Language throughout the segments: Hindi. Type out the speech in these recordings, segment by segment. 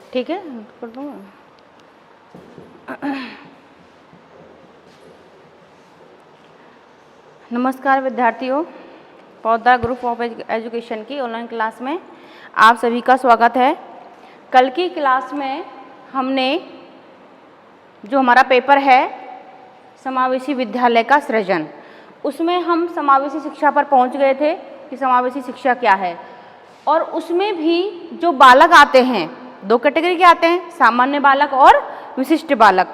ठीक है, कर दूँगा। नमस्कार विद्यार्थियों, पौधा ग्रुप ऑफ एजुकेशन की ऑनलाइन क्लास में आप सभी का स्वागत है। कल की क्लास में हमने जो हमारा पेपर है समावेशी विद्यालय का सृजन, उसमें हम समावेशी शिक्षा पर पहुंच गए थे कि समावेशी शिक्षा क्या है। और उसमें भी जो बालक आते हैं, दो कैटेगरी के आते हैं, सामान्य बालक और विशिष्ट बालक।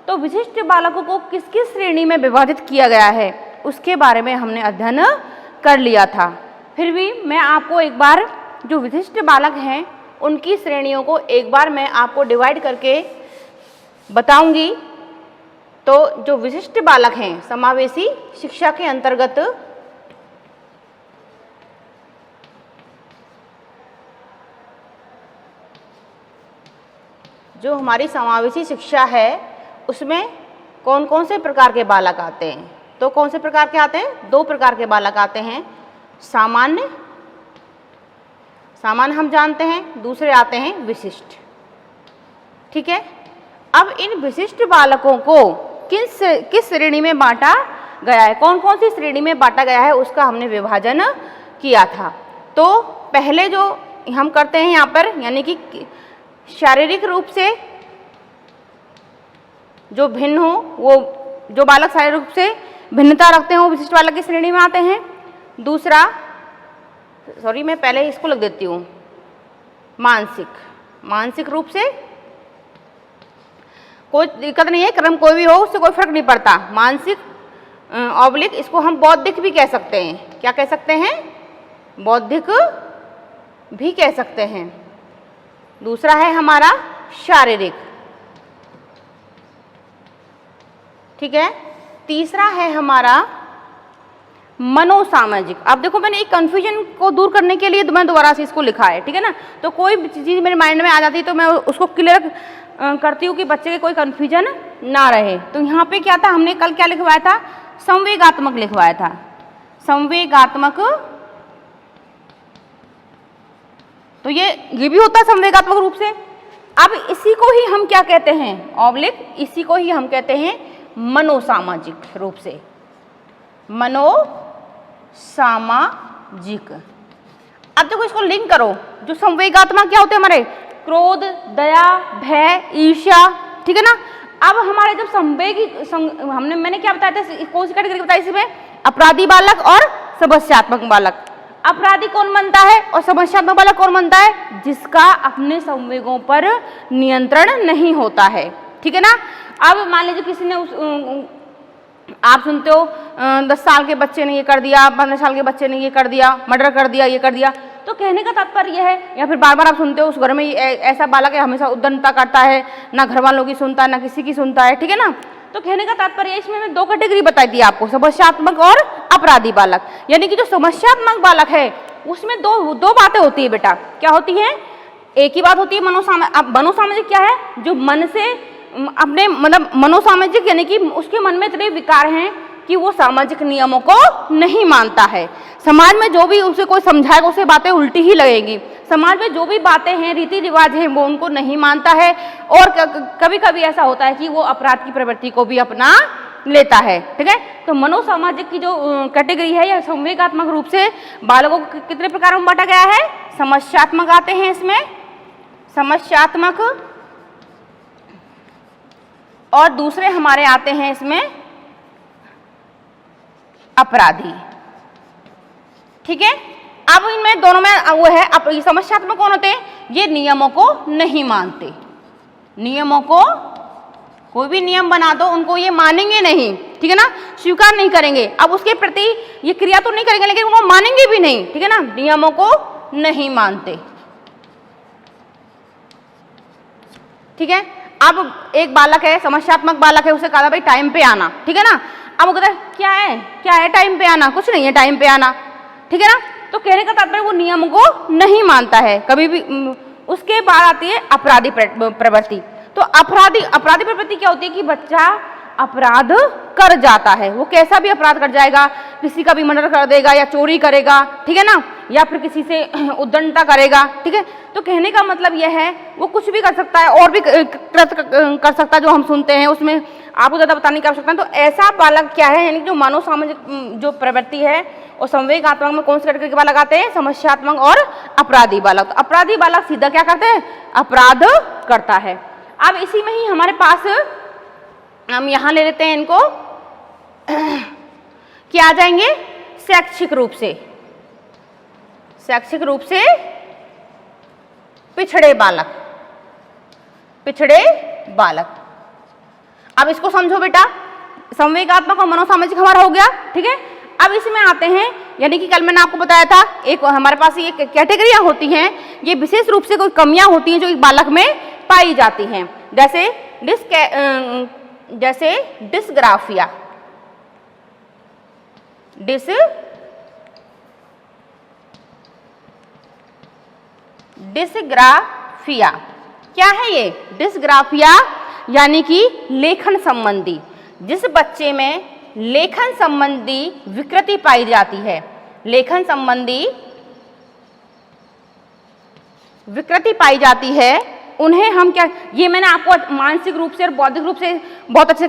तो विशिष्ट बालकों को किस किस श्रेणी में विभाजित किया गया है उसके बारे में हमने अध्ययन कर लिया था। फिर भी मैं आपको एक बार जो विशिष्ट बालक हैं उनकी श्रेणियों को एक बार मैं आपको डिवाइड करके बताऊंगी। तो जो विशिष्ट बालक हैं समावेशी शिक्षा के अंतर्गत जो हमारी समावेशी शिक्षा है उसमें कौन कौन से प्रकार के बालक आते हैं। तो कौन से प्रकार के आते हैं? दो प्रकार के बालक आते हैं, सामान्य हम जानते हैं, दूसरे आते हैं विशिष्ट। ठीक है, अब इन विशिष्ट बालकों को किस श्रेणी में बांटा गया है, कौन कौन सी श्रेणी में बांटा गया है उसका हमने विभाजन किया था। तो पहले जो हम करते हैं यहाँ पर, यानी कि शारीरिक रूप से जो भिन्न हो, वो जो बालक शारीरिक रूप से भिन्नता रखते हैं वो विशिष्ट बालक की श्रेणी में आते हैं। दूसरा, सॉरी मैं पहले इसको लिख देती हूँ, मानसिक रूप से कोई दिक्कत नहीं है, क्रम कोई भी हो उससे कोई फर्क नहीं पड़ता। मानसिक ऑब्लिक, इसको हम बौद्धिक भी कह सकते हैं। क्या कह सकते हैं? बौद्धिक भी कह सकते हैं। दूसरा है हमारा शारीरिक। ठीक है, तीसरा है हमारा मनोसामाजिक। अब देखो मैंने एक कंफ्यूजन को दूर करने के लिए मैं दोबारा से इसको लिखा है, ठीक है ना। तो कोई चीज़ मेरे माइंड में आ जाती है तो मैं उसको क्लियर करती हूँ कि बच्चे के कोई कंफ्यूजन ना रहे। तो यहाँ पे क्या था, हमने कल क्या लिखवाया था? संवेगात्मक लिखवाया था, संवेगात्मक। तो ये भी होता है संवेगात्मक रूप से। अब इसी को ही हम क्या कहते हैं? ऑब्लिक, इसी को ही हम कहते हैं मनोसामाजिक रूप से, मनोसामाजिक। अब देखो इसको लिंक करो, जो संवेगात्मक क्या होते हैं हमारे? क्रोध, दया, भय, ईर्ष्या। ठीक है ना। अब हमारे जब मैंने क्या बताया था, कौन सी कैटेगरी बताई इसमें? अपराधी बालक और समस्यात्मक बालक। अपराधी कौन बनता है और समस्यात्मक बालक कौन बनता है? जिसका अपने संवेगों पर नियंत्रण नहीं होता है। ठीक है ना। अब मान लीजिए किसी ने आप सुनते हो 10 साल के बच्चे ने ये कर दिया, 15 साल के बच्चे ने ये कर दिया, मर्डर कर दिया, ये कर दिया। तो कहने का तात्पर्य है, या फिर बार बार आप सुनते हो उस घर में ऐसा बालक है, हमेशा उद्दंडता करता है, ना घर वालों की सुनता है ना किसी की सुनता है। ठीक है ना। तो कहने का तात्पर्य इसमें मैं दो कैटेगरी बताई थी आपको, समस्यात्मक और अपराधी बालक। यानी कि जो समस्यात्मक बालक है उसमें दो बातें होती है बेटा। क्या होती है? एक ही बात होती है मनोसामाजिक क्या है? जो मन से अपने मतलब मनोसामाजिक, यानी कि उसके मन में इतने विकार हैं कि वो सामाजिक नियमों को नहीं मानता है। समाज में जो भी उसे कोई समझाएगा उसे बातें उल्टी ही लगेगी। समाज में जो भी बातें हैं, रीति रिवाज हैं, वो उनको नहीं मानता है। और कभी कभी ऐसा होता है कि वो अपराध की प्रवृत्ति को भी अपना लेता है। ठीक है। तो मनोसामाजिक की जो कैटेगरी है या संवेगात्मक रूप से बालकों को कितने प्रकारों में बांटा गया है? समस्यात्मक आते हैं इसमें, समस्यात्मक, और दूसरे हमारे आते हैं इसमें अपराधी। ठीक है। अब इनमें दोनों में वो है, समस्यात्मक कौन होते हैं? ये नियमों को नहीं मानते, नियमों को, कोई भी नियम बना दो उनको ये मानेंगे नहीं। ठीक है ना, स्वीकार नहीं करेंगे। अब उसके प्रति ये क्रिया तो नहीं करेंगे लेकिन उनको मानेंगे भी नहीं। ठीक है ना, नियमों को नहीं मानते। ठीक है। अब एक बालक है, समस्यात्मक बालक है, उसे कहा भाई टाइम पे आना। ठीक है ना। अब वो कहता है क्या है टाइम पे आना? कुछ नहीं है टाइम पे आना। ठीक है ना। तो कहने का तात्पर्य वो नियम को नहीं मानता है कभी भी। उसके बाद आती है अपराधी प्रवृत्ति। तो अपराधी प्रवृत्ति क्या होती है कि बच्चा अपराध कर जाता है। वो कैसा भी अपराध कर जाएगा, किसी का भी मर्डर कर देगा या चोरी करेगा। ठीक है ना। या फिर किसी से उद्दंडता करेगा, ठीक है। तो कहने का मतलब यह है वो कुछ भी कर सकता है और भी कृत्य कर सकता है जो हम सुनते हैं, उसमें आपको ज़्यादा बताने की आवश्यकता है। तो ऐसा बालक क्या है, यानी जो मानव सामाजिक जो प्रवृत्ति है और संवेगात्मक में कौन से कैटेगरी के बालक आते हैं, समस्यात्मक और अपराधी बालक। तो अपराधी बालक सीधा क्या करते हैं, अपराध करता है। अब इसी में ही हमारे पास हम यहाँ ले लेते हैं इनको क्या आ जाएंगे, शैक्षिक रूप से, शैक्षिक रूप से पिछड़े बालक, पिछड़े बालक। अब इसको समझो बेटा, संवेगात्मक और मनोसामाजिक हमारा हो गया, ठीक है। अब इसमें आते हैं, यानी कि कल मैंने आपको बताया था एक हमारे पास ये कैटेगरियां होती हैं, ये विशेष रूप से कोई कमियां होती हैं जो एक बालक में पाई जाती हैं, जैसे डिस्ग्राफिया, डिस्ग्राफिया क्या है ये, डिस्ग्राफिया यानी कि लेखन संबंधी, जिस बच्चे में लेखन संबंधी विकृति पाई जाती है, लेखन संबंधी विकृति पाई जाती है, उन्हें हम क्या, ये मैंने आपको मानसिक रूप से और बौद्धिक रूप से बहुत अच्छे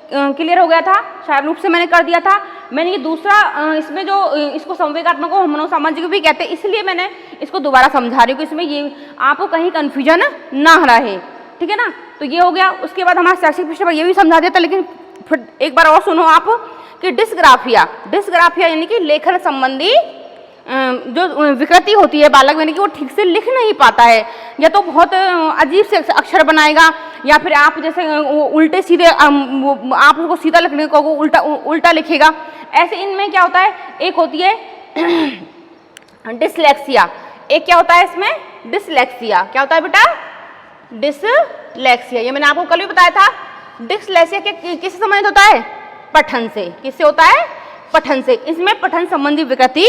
क्लियर हो गया था, शारीरिक रूप से मैंने कर दिया था। मैंने ये दूसरा इसमें जो इसको संवेगात्मक और मनोसामाजिक भी कहते हैं, इसलिए मैंने इसको दोबारा समझा रही हूँ कि इसमें ये आपको कहीं कंफ्यूजन ना रहे, ठीक है ना। तो ये हो गया। उसके बाद हमारा शैक्षिक पृष्ठ पर ये भी समझा दिया था, लेकिन फिर एक बार और सुनो आप कि डिस्ग्राफिया, डिस्ग्राफिया यानी कि लेखन संबंधी जो विकृति होती है बालक, यानी कि वो ठीक से लिख नहीं पाता है, या तो बहुत अजीब से अक्षर बनाएगा, या फिर आप जैसे उल्टे सीधे आप उसको सीधा लिखने को उल्टा उल्टा लिखेगा। ऐसे इनमें क्या होता है, एक होती है डिसलेक्सिया, एक क्या होता है इसमें, डिसलेक्सिया। क्या होता है बेटा, डिसलेक्सिया। ये मैंने आपको कल भी बताया था। डिसलेक्सिया किससे संबंधित होता है, पठन से। किससे होता है, पठन से। इसमें पठन संबंधी विकृति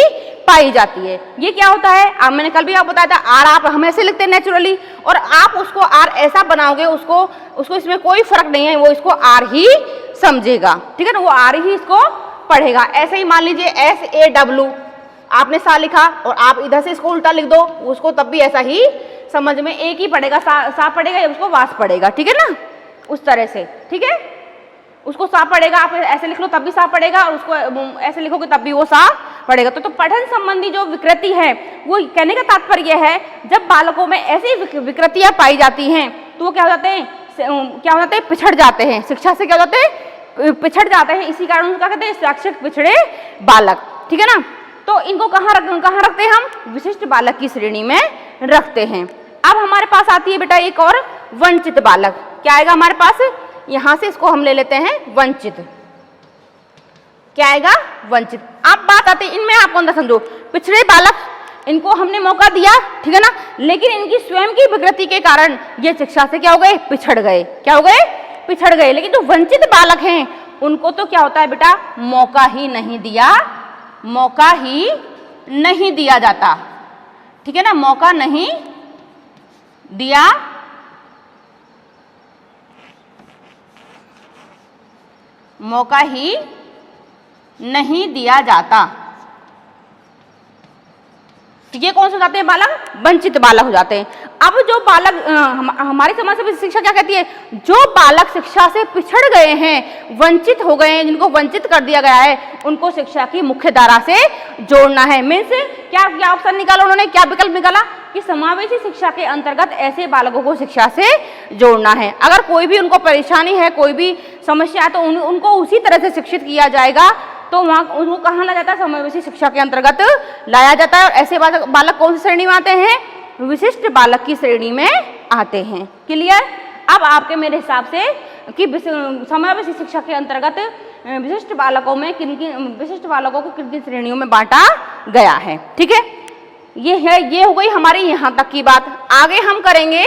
पाई जाती है। ये क्या होता है, अब मैंने कल भी आपको बताया था, आर आप हम ऐसे लिखते हैं नेचुरली, और आप उसको आर ऐसा बनाओगे, उसको इसमें कोई फर्क नहीं है, वो इसको आर ही समझेगा, ठीक है ना, वो आर ही इसको पढ़ेगा। ऐसे ही मान लीजिए SAW, आपने सा लिखा और आप इधर से इसको उल्टा लिख दो, उसको तब भी ऐसा ही समझ में एक ही पढ़ेगा, सा पढ़ेगा या उसको वास पढ़ेगा, ठीक है ना, उस तरह से, ठीक है। उसको सा पढ़ेगा, आप ऐसे लिख लो तब भी सा पढ़ेगा, और उसको ऐसे लिखोगे तब भी वो सा पढ़ेगा। तो पठन संबंधी जो विकृति है, वो कहने का तात्पर्य है, जब बालकों में ऐसी विकृतियां पाई जाती हैं तो वो क्या हो जाते हैं, पिछड़ जाते हैं, शिक्षा से क्या हो जाते हैं, पिछड़ जाते हैं। इसी कारण उनका कहते हैं शैक्षिक पिछड़े बालक, ठीक है ना। तो इनको कहाँ रखते हैं हम, विशिष्ट बालक की श्रेणी में रखते हैं। अब हमारे पास आती है बेटा एक और, वंचित बालक। क्या आएगा हमारे पास, यहां से इसको हम ले लेते हैं वंचित। क्या आएगा, वंचित। अब बात आती है इनमें, आपको अंदर समझो, पिछड़े बालक, इनको हमने मौका दिया, ठीक है ना, लेकिन इनकी स्वयं की विकृति के कारण ये शिक्षा से क्या हो गए, पिछड़ गए। क्या हो गए, पिछड़ गए। लेकिन जो वंचित बालक हैं उनको तो क्या होता है बेटा, मौका ही नहीं दिया, मौका ही नहीं दिया जाता, ठीक है ना, मौका नहीं दिया, मौका ही नहीं दिया जाता। ये कौन से हो जाते हैं बालक, वंचित बालक हो जाते हैं। अब जो बालक हमारी समाज से शिक्षा क्या कहती है, जो बालक शिक्षा से पिछड़ गए हैं, वंचित हो गए हैं, जिनको वंचित कर दिया गया है, उनको शिक्षा की मुख्य धारा से जोड़ना है। मीन्स क्या ऑप्शन निकाला उन्होंने, क्या विकल्प निकाला कि समावेशी शिक्षा के अंतर्गत ऐसे बालकों को शिक्षा से जोड़ना है। अगर कोई भी उनको परेशानी है, कोई भी समस्या है, तो उनको उसी तरह से शिक्षित किया जाएगा। तो वहाँ उनको कहाँ लाया जाता है, समावेशी शिक्षा के अंतर्गत लाया जाता है। और ऐसे बालक कौन सी श्रेणी में आते हैं, विशिष्ट बालक की श्रेणी में आते हैं। क्लियर। अब आपके मेरे हिसाब से कि समावेशी शिक्षा के अंतर्गत विशिष्ट बालकों में विशिष्ट बालकों को किन किन श्रेणियों में बांटा गया है, ठीक है। ये हो गई हमारी यहाँ तक की बात। आगे हम करेंगे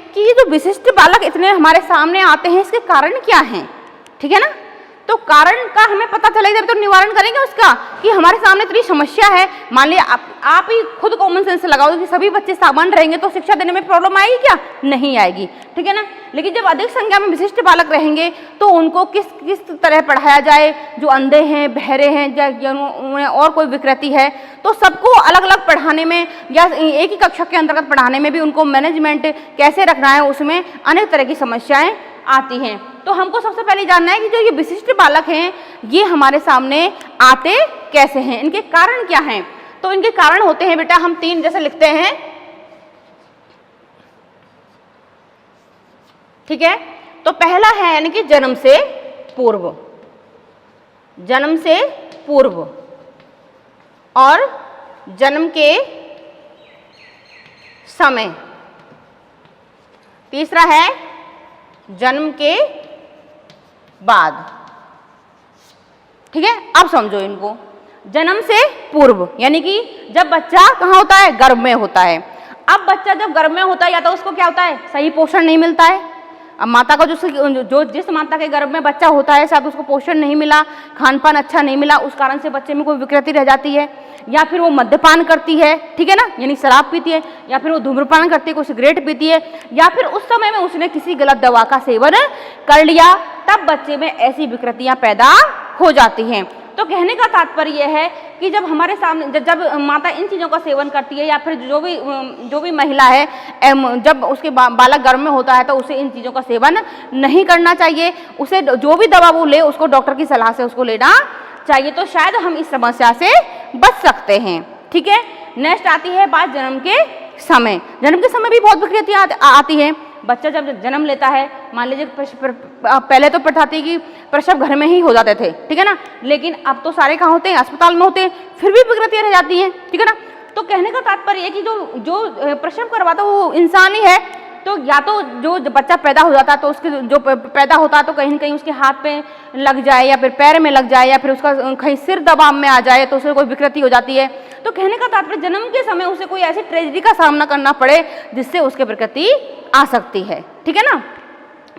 कि ये जो विशिष्ट बालक इतने हमारे सामने आते हैं, इसके कारण क्या हैं, ठीक है ना। तो कारण का हमें पता चलेगा तो निवारण करेंगे उसका, कि हमारे सामने इतनी समस्या है। मान लिया आप ही खुद कॉमन सेंस लगाओ कि सभी बच्चे सामान्य रहेंगे तो शिक्षा देने में प्रॉब्लम आएगी क्या? नहीं आएगी, ठीक है ना। लेकिन जब अधिक संख्या में विशिष्ट बालक रहेंगे तो उनको किस तरह पढ़ाया जाए, जो अंधे हैं, बहरे हैं या उन्हें और कोई विकृति है, तो सबको अलग अलग पढ़ाने में या एक ही कक्षा के अंतर्गत पढ़ाने में भी उनको मैनेजमेंट कैसे रखना है, उसमें अनेक तरह की समस्याएं आती हैं। तो हमको सबसे पहले जानना है कि जो ये विशिष्ट बालक हैं ये हमारे सामने आते कैसे हैं, इनके कारण क्या हैं। तो इनके कारण होते हैं बेटा, हम 3 जैसे लिखते हैं, ठीक है। तो पहला है यानी कि जन्म से पूर्व, जन्म से पूर्व, और जन्म के समय। तीसरा है जन्म के बाद, ठीक है। अब समझो इनको, जन्म से पूर्व यानी कि जब बच्चा कहाँ होता है? गर्भ में होता है। अब बच्चा जब गर्भ में होता है या तो उसको क्या होता है? सही पोषण नहीं मिलता है। अब माता का जिस माता के गर्भ में बच्चा होता है शायद उसको पोषण नहीं मिला, खान पान अच्छा नहीं मिला, उस कारण से बच्चे में कोई विकृति रह जाती है, या फिर वो मद्यपान करती है, ठीक है ना, यानी शराब पीती है, या फिर वो धूम्रपान करती है, कोई सिगरेट पीती है, या फिर उस समय में उसने किसी गलत दवा का सेवन कर लिया, तब बच्चे में ऐसी विकृतियां पैदा हो जाती हैं। तो कहने का तात्पर्य यह है कि जब हमारे सामने जब माता इन चीज़ों का सेवन करती है, या फिर जो भी महिला है जब उसके बालक गर्भ में होता है तो उसे इन चीज़ों का सेवन नहीं करना चाहिए। उसे जो भी दवा वो ले उसको डॉक्टर की सलाह से उसको लेना चाहिए, तो शायद हम इस समस्या से बच सकते हैं, ठीक है। नेक्स्ट आती है बात जन्म के समय। जन्म के समय भी बहुत विकृतियाँ आती हैं। बच्चा जब जन्म लेता है, मान लीजिए पहले तो प्रथा थी कि प्रसव घर में ही हो जाते थे, ठीक है ना, लेकिन अब तो सारे कहाँ होते हैं? अस्पताल में होते हैं, फिर भी विकृतियाँ रह जाती हैं, ठीक है ना। तो कहने का तात्पर्य है कि जो प्रसव करवाता वो इंसान ही है। तो या तो जो बच्चा पैदा हो जाता है तो उसके जो पैदा होता है तो कहीं ना कहीं उसके हाथ पे लग जाए, या फिर पैर में लग जाए, या फिर उसका कहीं सिर दबाव में आ जाए तो उसे कोई विकृति हो जाती है। तो कहने का तात्पर्य जन्म के समय उसे कोई ऐसी ट्रेजेडी का सामना करना पड़े जिससे उसके विकृति आ सकती है, ठीक है ना।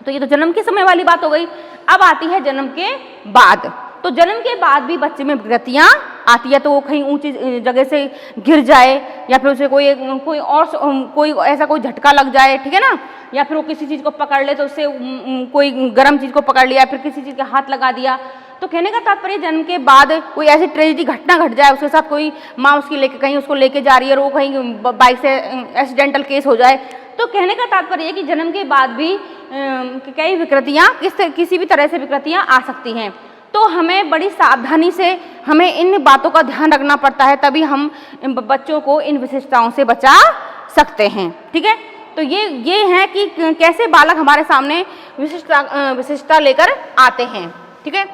तो ये तो जन्म के समय वाली बात हो गई। अब आती है जन्म के बाद। तो जन्म के बाद भी बच्चे में विकृतियाँ आती है, तो वो कहीं ऊंची जगह से गिर जाए, या फिर उसे कोई ऐसा कोई झटका लग जाए, ठीक है ना, या फिर वो किसी चीज़ को पकड़ ले तो उससे कोई गर्म चीज़ को पकड़ लिया, फिर किसी चीज़ के हाथ लगा दिया। तो कहने का तात्पर्य जन्म के बाद कोई ऐसी ट्रेजेडी घटना घट जाए, उसके साथ कोई माँ उसकी कहीं उसको लेके जा रही है और वो कहीं बाइक से एक्सीडेंटल केस हो जाए। तो कहने का तात्पर्य है कि जन्म के बाद भी कई विकृतियाँ किसी भी तरह से विकृतियाँ आ सकती हैं। तो हमें बड़ी सावधानी से हमें इन बातों का ध्यान रखना पड़ता है, तभी हम बच्चों को इन विशिष्टताओं से बचा सकते हैं, ठीक है। तो ये है कि कैसे बालक हमारे सामने विशिष्टता लेकर आते हैं, ठीक है।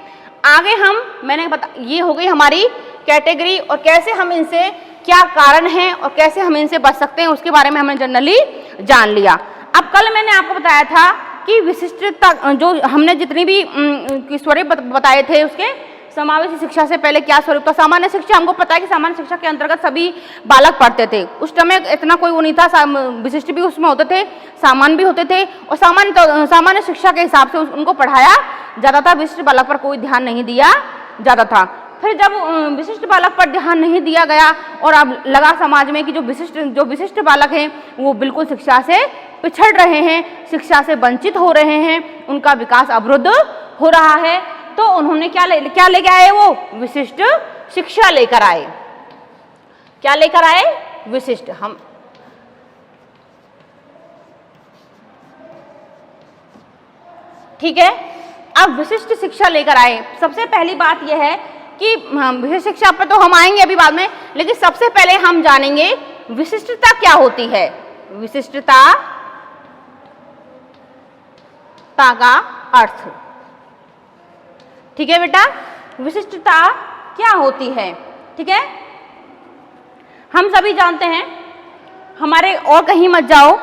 आगे मैंने ये हो गई हमारी कैटेगरी, और कैसे हम इनसे क्या कारण हैं और कैसे हम इनसे बच सकते हैं उसके बारे में हमने जनरली जान लिया। अब कल मैंने आपको बताया था कि विशिष्टता जो हमने जितनी भी स्वरूप बताए थे उसके समावेशी शिक्षा से पहले क्या स्वरूप था। सामान्य शिक्षा हमको पता है कि सामान्य शिक्षा के अंतर्गत सभी बालक पढ़ते थे, उस समय इतना कोई वो नहीं था। विशिष्ट भी उसमें होते थे, सामान्य भी होते थे, और सामान्य शिक्षा के हिसाब से उनको पढ़ाया जाता था। विशिष्ट बालक पर कोई ध्यान नहीं दिया जाता था। फिर जब विशिष्ट बालक पर ध्यान नहीं दिया गया और अब लगा समाज में कि जो विशिष्ट बालक हैं वो बिल्कुल शिक्षा से पिछड़ रहे हैं, शिक्षा से वंचित हो रहे हैं, उनका विकास अवरुद्ध हो रहा है, तो उन्होंने क्या लेकर आए? वो विशिष्ट शिक्षा लेकर आए। क्या लेकर आए? विशिष्ट। हम ठीक है, अब विशिष्ट शिक्षा लेकर आए। सबसे पहली बात यह है कि विशिष्ट शिक्षा पर तो हम आएंगे अभी बाद में, लेकिन सबसे पहले हम जानेंगे विशिष्टता क्या होती है। विशिष्टता का अर्थ, ठीक है बेटा, विशिष्टता क्या होती है, ठीक है। हम सभी जानते हैं, हमारे और कहीं मत जाओ,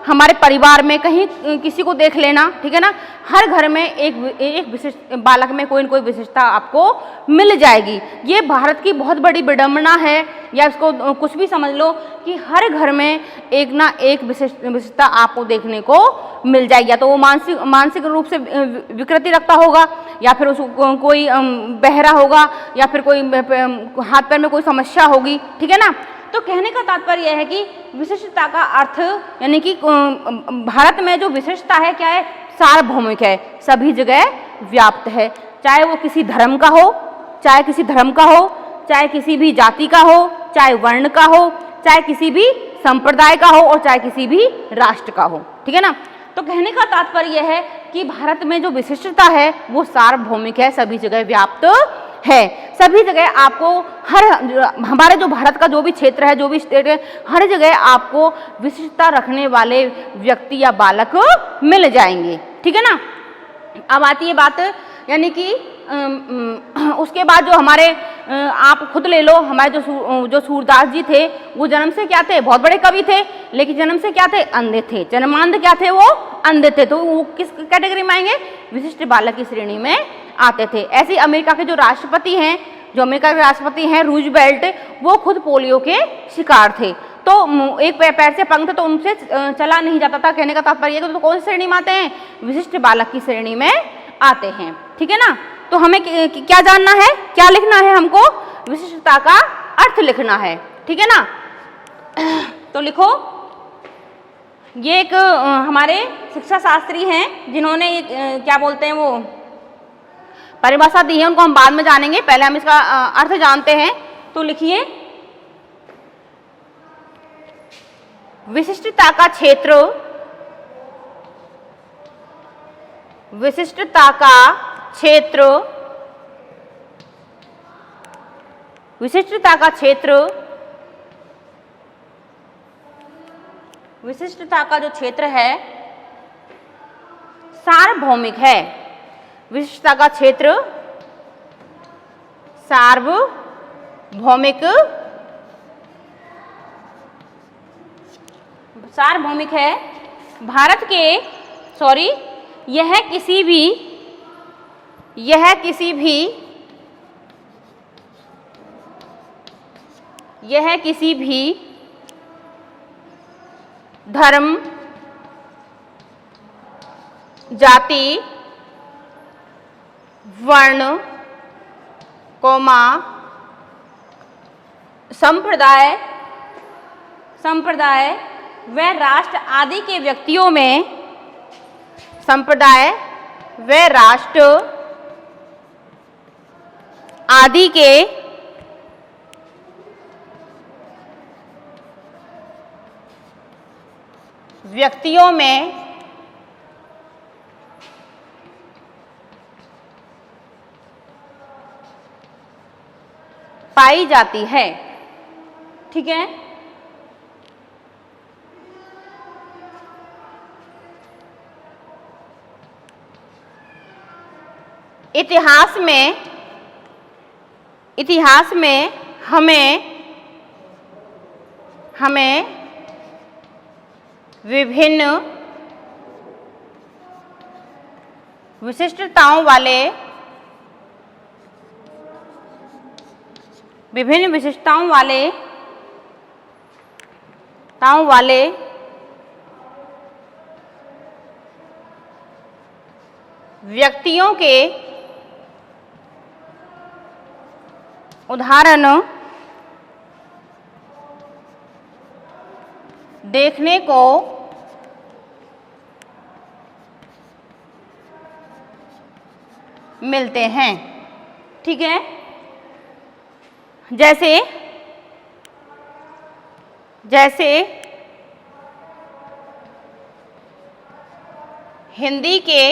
हमारे परिवार में कहीं किसी को देख लेना, ठीक है ना। हर घर में एक विशिष्ट बालक में कोई न कोई विशेषता आपको मिल जाएगी। ये भारत की बहुत बड़ी विडंबना है, या इसको कुछ भी समझ लो कि हर घर में एक ना एक विशेषता आपको देखने को मिल जाएगी। या तो वो मानसिक रूप से विकृति रखता होगा, या फिर उसको कोई बहरा होगा, या फिर कोई हाथ पैर में कोई समस्या होगी, ठीक है ना। तो कहने का तात्पर्य यह है कि विशिष्टता का अर्थ यानी कि भारत में जो विशिष्टता है क्या है, सार्वभौमिक है, सभी जगह व्याप्त है। चाहे वो किसी धर्म का हो, चाहे किसी धर्म का हो, चाहे किसी भी जाति का हो, चाहे वर्ण का हो, चाहे किसी भी संप्रदाय का हो, और चाहे किसी भी राष्ट्र का हो, ठीक है ना। तो कहने का तात्पर्य यह है कि भारत में जो विशिष्टता है वो सार्वभौमिक है, सभी जगह व्याप्त है। सभी जगह आपको हमारे जो भारत का जो भी क्षेत्र है, जो भी स्टेट है, हर जगह आपको विशिष्टता रखने वाले व्यक्ति या बालक मिल जाएंगे, ठीक है ना। अब आती है बात यानी कि उसके बाद जो हमारे आप खुद ले लो, हमारे जो सूरदास जी थे वो जन्म से क्या थे, बहुत बड़े कवि थे, लेकिन जन्म से क्या थे, अंधे थे। जन्मांध क्या थे, वो अंधे थे। तो वो किस कैटेगरी में आएंगे, विशिष्ट बालक की श्रेणी में आते थे। ऐसे अमेरिका के जो राष्ट्रपति हैं, रूजवेल्ट, वो खुद पोलियो के शिकार थे। तो एक पैर से पंख तो उनसे चला नहीं जाता था। कहने का तात्पर्य तो कौन सी श्रेणी में आते हैं, विशिष्ट बालक की श्रेणी में आते हैं, ठीक है ना। तो हमें क्या जानना है, क्या लिखना है, हमको विशिष्टता का अर्थ लिखना है, ठीक है ना। तो लिखो, ये एक हमारे शिक्षा शास्त्री हैं जिन्होंने क्या बोलते हैं वो परिभाषा दी है, उनको हम बाद में जानेंगे, पहले हम इसका अर्थ जानते हैं। तो लिखिए, विशिष्टता का क्षेत्र, विशिष्टता का क्षेत्र, विशिष्टता का क्षेत्र, विशिष्टता का जो क्षेत्र है सार्वभौमिक है। विशिष्टता का क्षेत्र सार्वभौमिक है। भारत के यह किसी भी धर्म, जाति, वर्ण, संप्रदाय व राष्ट्र आदि के व्यक्तियों में, संप्रदाय व राष्ट्र आदि के व्यक्तियों में पाई जाती है, ठीक है। इतिहास में हमें विभिन्न विशिष्टताओं वाले व्यक्तियों के उदाहरण देखने को मिलते हैं, ठीक है। जैसे हिंदी के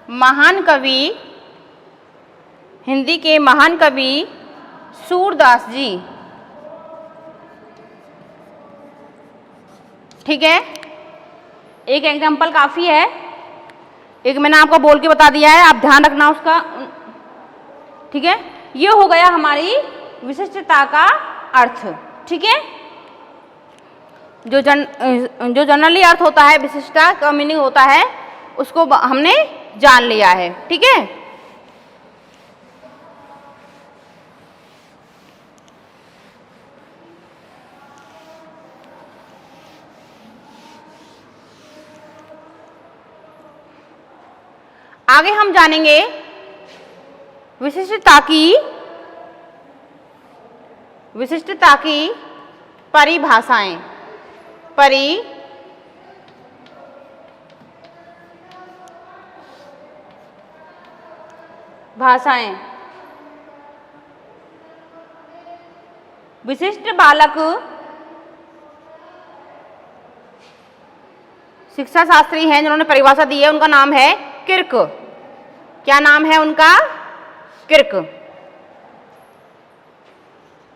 महान कवि सूरदास जी, ठीक है। एक एग्जाम्पल काफी है, एक मैंने आपको बोल के बता दिया है, आप ध्यान रखना उसका, ठीक है। ये हो गया हमारी विशिष्टता का अर्थ। ठीक है, जो जनरली अर्थ होता है, विशिष्टता का मीनिंग होता है, उसको हमने जान लिया है। ठीक है, आगे हम जानेंगे विशिष्टता की परिभाषाएं। विशिष्ट बालक शिक्षा शास्त्री हैं जिन्होंने परिभाषा दी है, उनका नाम है किर्क। क्या नाम है उनका? किर्क।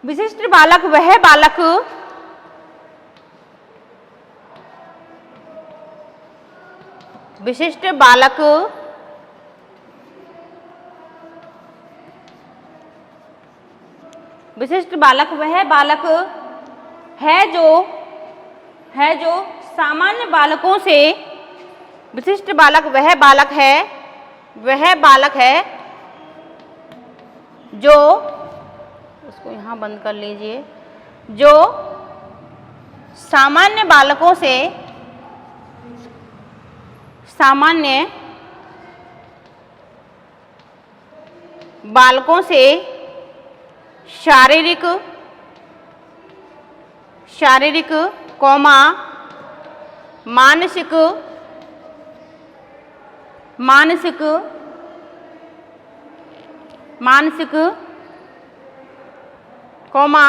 विशिष्ट बालक वह बालक विशिष्ट बालक वह बालक है जो सामान्य बालकों से, विशिष्ट बालक वह बालक है जो, इसको यहाँ बंद कर लीजिए, जो सामान्य बालकों से शारीरिक कौमा मानसिक कौमा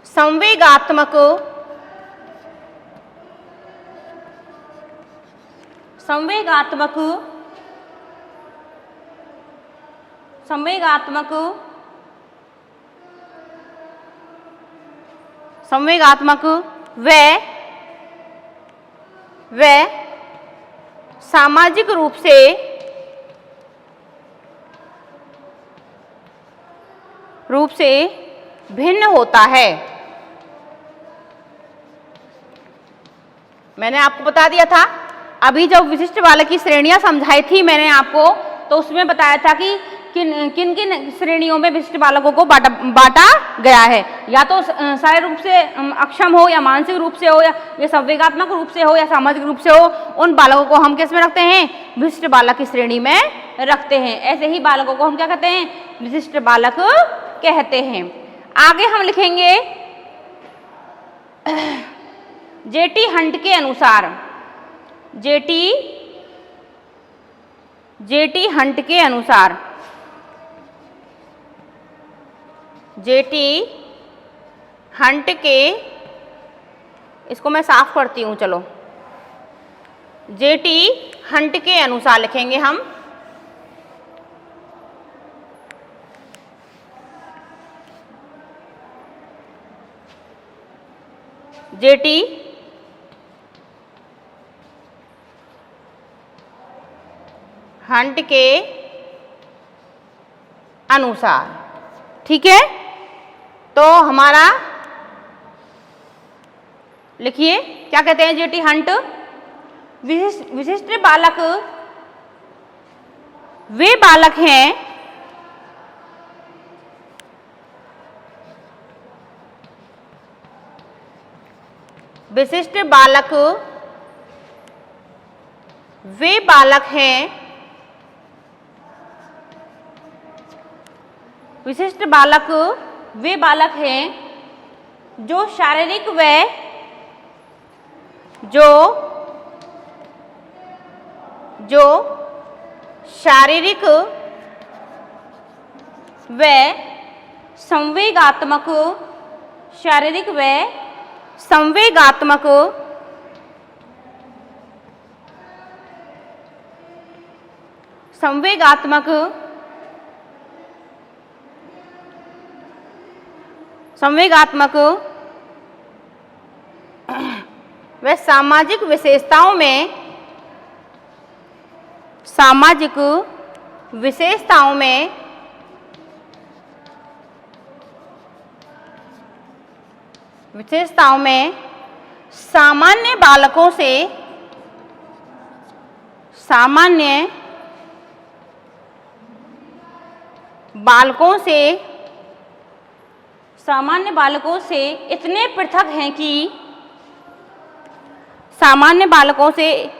संवेगात्मक व सामाजिक रूप से भिन्न होता है। मैंने आपको बता दिया था, अभी जब विशिष्ट बालक की श्रेणियां समझाई थी मैंने आपको, तो उसमें बताया था कि किन किन श्रेणियों में विशिष्ट बालकों को बांटा गया है। या तो शारीरिक रूप से अक्षम हो, या मानसिक रूप से हो, या संवेगात्मक रूप से हो, या सामाजिक रूप से हो, उन बालकों को हम किस में रखते हैं? विशिष्ट बालक की श्रेणी में रखते हैं। ऐसे ही बालकों को हम क्या कहते हैं? विशिष्ट बालक कहते हैं। आगे हम लिखेंगे जेटी हंट के अनुसार, जेटी हंट के अनुसार, जेटी हंट के, इसको मैं साफ करती हूँ, चलो, जेटी हंट के अनुसार लिखेंगे हम। जेटी हंट के अनुसार। ठीक है, तो हमारा लिखिए, क्या कहते हैं जेटी हंट? विशिष्ट बालक वे बालक हैं विशिष्ट बालक वे बालक हैं विशिष्ट बालक वे बालक हैं जो शारीरिक व शारीरिक व संवेगात्मक व सामाजिक विशेषताओं में विशेषताओं में सामान्य बालकों से इतने पृथक हैं कि सामान्य बालकों से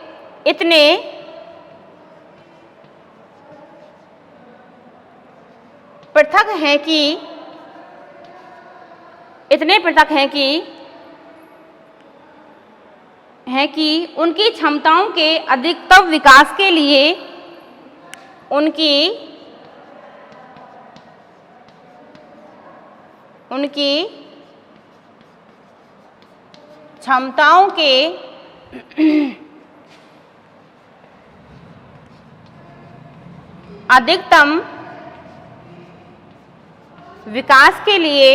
इतने पृथक हैं कि उनकी क्षमताओं के अधिकतम विकास के लिए उनकी क्षमताओं के अधिकतम विकास के लिए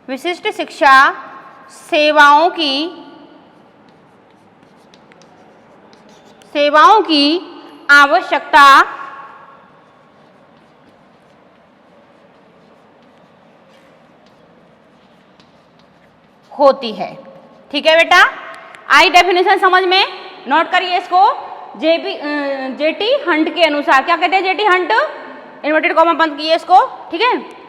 विशिष्ट शिक्षा सेवाओं की आवश्यकता होती है। ठीक है बेटा, आई डेफिनेशन समझ में, नोट करिए इसको। जेटी हंट के अनुसार, क्या कहते हैं जेटी हंट, इन्वर्टेड कॉमा बंद किए इसको। ठीक है,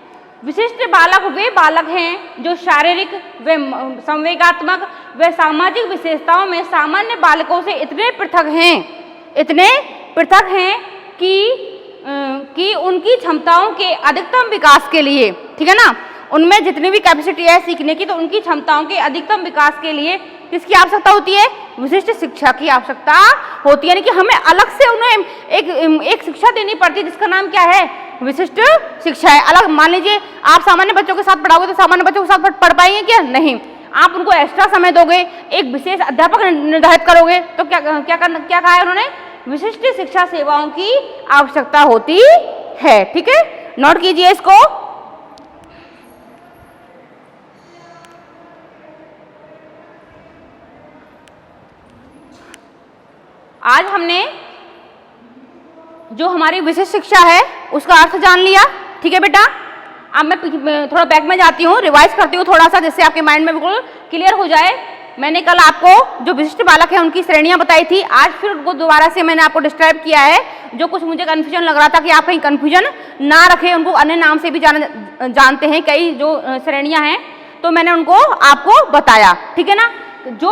विशिष्ट बालक वे बालक हैं जो शारीरिक व संवेगात्मक व सामाजिक विशेषताओं में सामान्य बालकों से इतने पृथक हैं कि उनकी क्षमताओं के अधिकतम विकास के लिए, ठीक है ना, उनमें जितनी भी कैपेसिटी है सीखने की, तो उनकी क्षमताओं के अधिकतम विकास के लिए किसकी आवश्यकता होती है? विशिष्ट शिक्षा की आवश्यकता होती है। यानी कि हमें अलग से उन्हें एक शिक्षा देनी पड़ती है जिसका नाम क्या है? विशिष्ट शिक्षा है। अलग मान लीजिए आप सामान्य बच्चों के साथ पढ़ाओगे तो सामान्य बच्चों के साथ पढ़ पाएंगे क्या? नहीं। आप उनको एक्स्ट्रा समय दोगे, एक विशेष अध्यापक निर्धारित करोगे, तो क्या कहा है उन्होंने? विशिष्ट शिक्षा सेवाओं की आवश्यकता होती है। ठीक है, नोट कीजिए इसको। आज हमने जो हमारी विशिष्ट शिक्षा है उसका अर्थ जान लिया। ठीक है बेटा, अब मैं थोड़ा बैक में जाती हूँ, रिवाइज करती हूँ थोड़ा सा, जिससे आपके माइंड में बिल्कुल क्लियर हो जाए। मैंने कल आपको जो विशिष्ट बालक है उनकी श्रेणियां बताई थी, आज फिर उनको दोबारा से मैंने आपको डिस्क्राइब किया है। जो कुछ मुझे कन्फ्यूजन लग रहा था कि आप कहीं कन्फ्यूजन ना रखें, उनको अन्य नाम से भी जानते हैं कई जो श्रेणियां हैं, तो मैंने उनको आपको बताया। ठीक है ना, जो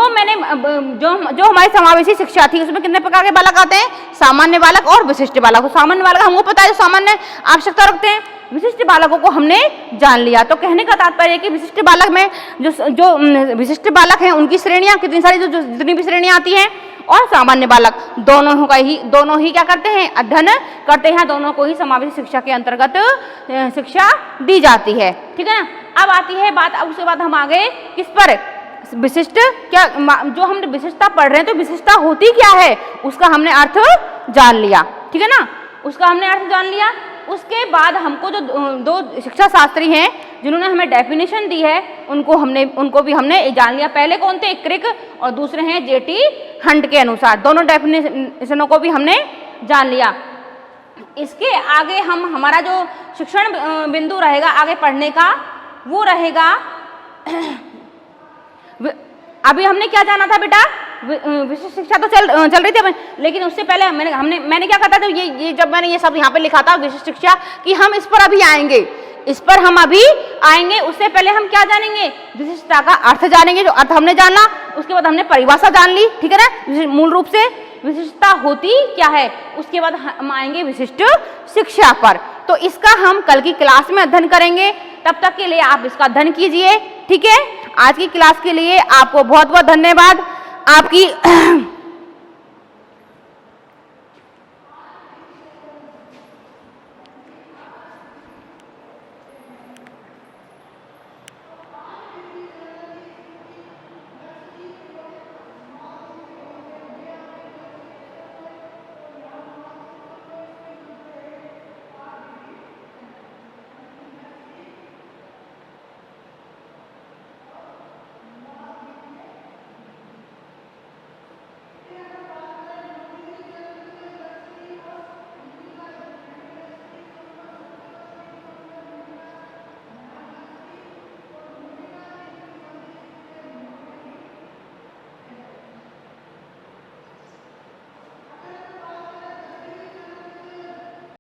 हमारी समावेशी शिक्षा थी उसमें कितने प्रकार के बालक आते हैं? सामान्य बालक और विशिष्ट बालक। तो सामान्य बालक हमको पता है जो सामान्य आवश्यकता रखते हैं, विशिष्ट बालकों को हमने जान लिया। तो कहने का तात्पर्य है कि विशिष्ट बालक में जो विशिष्ट बालक हैं उनकी श्रेणियां कितनी सारी, जितनी भी श्रेणियां आती हैं, और सामान्य बालक दोनों ही क्या करते हैं? अध्ययन करते हैं। दोनों को ही समावेशी शिक्षा के अंतर्गत शिक्षा दी जाती है। ठीक है ना, अब आती है बात, अब उसके बाद हम आ गए किस पर? विशिष्ट, क्या जो हम विशिष्टता पढ़ रहे हैं तो विशिष्टता होती क्या है उसका हमने अर्थ जान लिया। ठीक है ना, उसका हमने अर्थ जान लिया। उसके बाद हमको जो दो शिक्षा शास्त्री हैं जिन्होंने हमें डेफिनेशन दी है उनको भी हमने जान लिया। पहले कौन थे? क्रिक, और दूसरे हैं जेटी हंट के अनुसार। दोनों डेफिनेशनों को भी हमने जान लिया। इसके आगे हमारा जो शिक्षण बिंदु रहेगा आगे पढ़ने का, वो रहेगा, अभी हमने क्या जाना था बेटा? विशिष्ट शिक्षा तो चल रही थी, लेकिन उससे पहले मैंने क्या कहा था? ये जब मैंने ये सब यहाँ पे लिखा था विशिष्ट शिक्षा, कि हम इस पर अभी आएंगे, उससे पहले हम क्या जानेंगे? विशिष्टता का अर्थ जानेंगे। जो अर्थ हमने जाना, उसके बाद हमने परिभाषा जान ली। ठीक है ना, मूल रूप से विशिष्टता होती क्या है, उसके बाद हम आएंगे विशिष्ट शिक्षा पर। तो इसका हम कल की क्लास में अध्ययन करेंगे। तब तक के लिए आप इसका अध्ययन कीजिए। ठीक है, आज की क्लास के लिए आपको बहुत बहुत धन्यवाद। आपकी